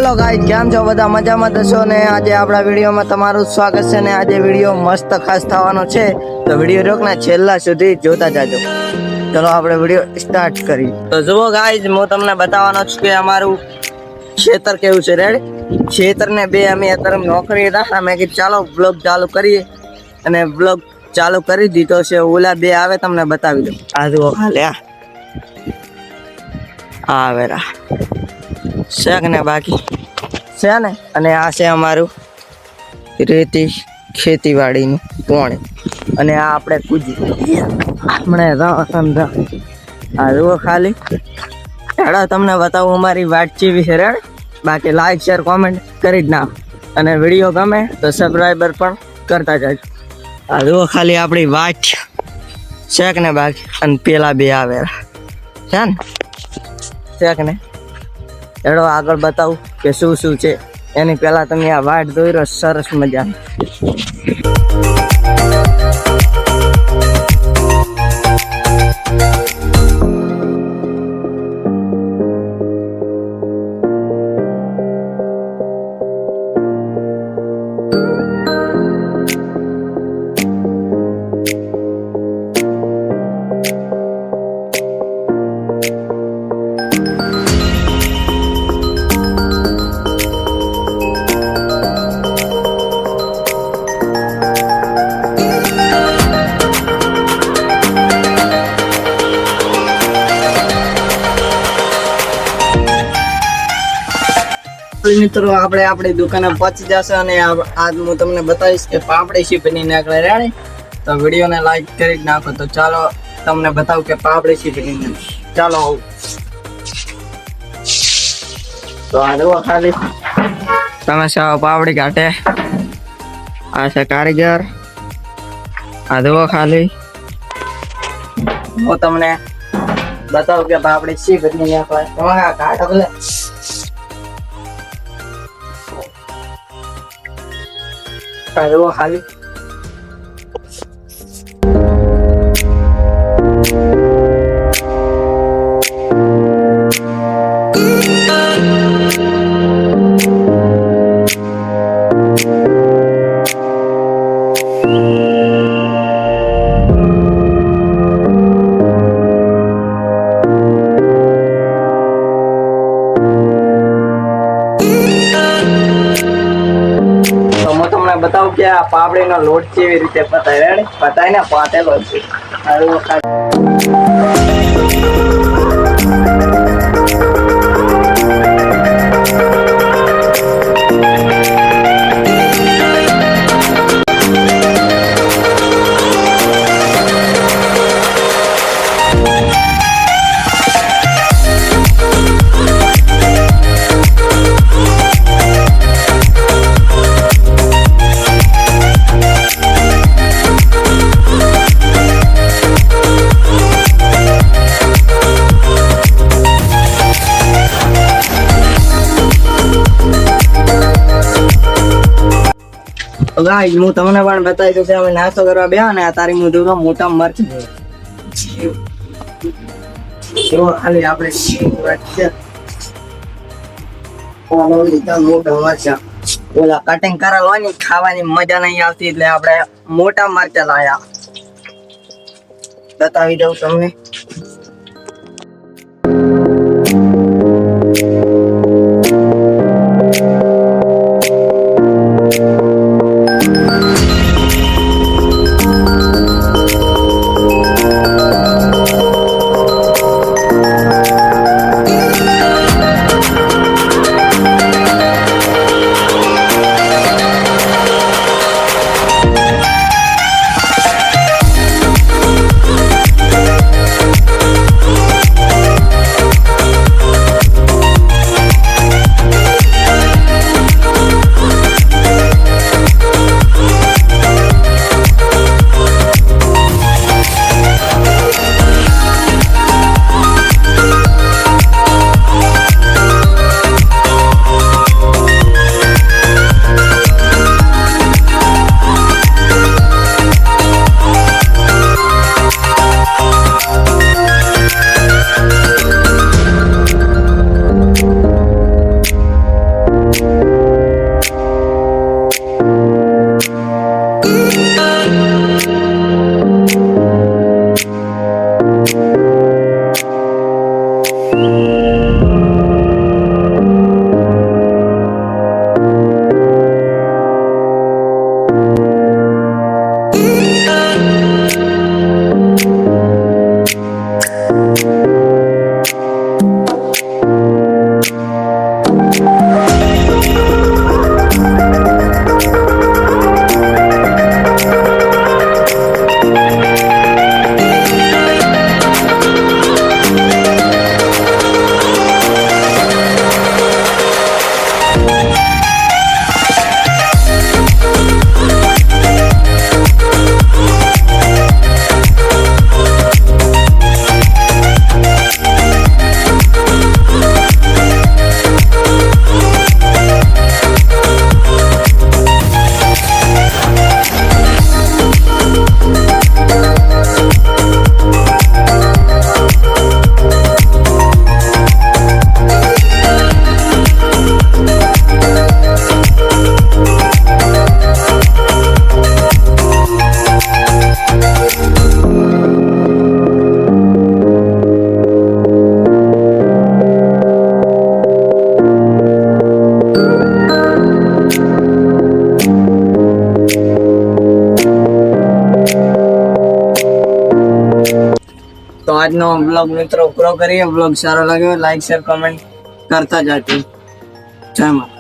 Hello guys, કેમ છો બધા? મજામાં થશો ને? આજે આપણા વિડીયોમાં તમારું સ્વાગત છે ને આજે વિડીયો મસ્ત ખાસ થવાનો છે, તો વિડીયો રોકના છેલ્લા સુધી જોતા જાજો. ચલો આપણે વિડીયો સ્ટાર્ટ કરી. તો જુઓ ગાઈસ, હું તમને બતાવવાનો છું કે અમારું ખેતર કેવું છે. રેડી? ખેતર ને બે અમે અત્યારે નોકરી હતા, મેં કીધું ચાલો બ્લોગ ચાલુ કરીએ અને બ્લોગ ચાલુ કરી દીધો છે. ઓલા બે આવે તમને બતાવી દઉં. આ જુઓ ખાલી આવેરા શેક ને બાકી છે ને, અને આ છે અમારું રેતી ખેતીવાડીનું પોણી, અને આ આપણે કૂજી હમણાં આ જુઓ ખાલી. હેડો તમને બતાવું અમારી વાટ ચીવી છે. રેડ? બાકી લાઈક શેર કોમેન્ટ કરી જ નાખ, અને વિડીયો ગમે તો સબસ્ક્રાઈબર પણ કરતા જાય. આ જુઓ ખાલી આપણી વાટ શેક ને બાકી, અને પેલા બે આવેલા છે ને શેક ને. એડો આગળ બતાવું કે શું શું છે. એની પહેલા તમે આ વાટ જોઈ રહ્યો, સરસ મજા. મિત્રો આપણે આપણી દુકાને પહોંચી જશે, અને આજ હું તમને બતાવીશ કે પાપડી શી બની નીકળે. રેડી? તો વિડીયોને લાઈક કરી જ નાખો. તો ચાલો તમને બતાવું કે પાપડી શી બની. ચાલો તો આ જુઓ ખાલી તમે સાવ પાપડી કાઢે. આ છે કારીગર. આ જુઓ ખાલી હું તમને બતાવું કે પાપડી શી બની નીકળે. કાઢો ભલે. જુઓ ખાલી બતાવું કે આ પાપડીનો લોટ કેવી રીતે પતાય. રેડી? પતાય ને પાટેલો છે. હું તમને પણ બતાવી દઉં. અમે નાસ્તો કરવા બે ને તારી હું જોઉં મોટા મરચ ખાલી આપણે મોટા મરચા ઓલા કટિંગ કરેલ ખાવાની મજા નહીં આવતી, એટલે આપણે મોટા મરચા લાયા. બતાવી દઉં તમને. આજનો બ્લોગ મિત્રો પૂરો કરીએ. બ્લોગ સારો લાગ્યો લાઈક શેર કમેન્ટ કરતા જાજો. જય માતા.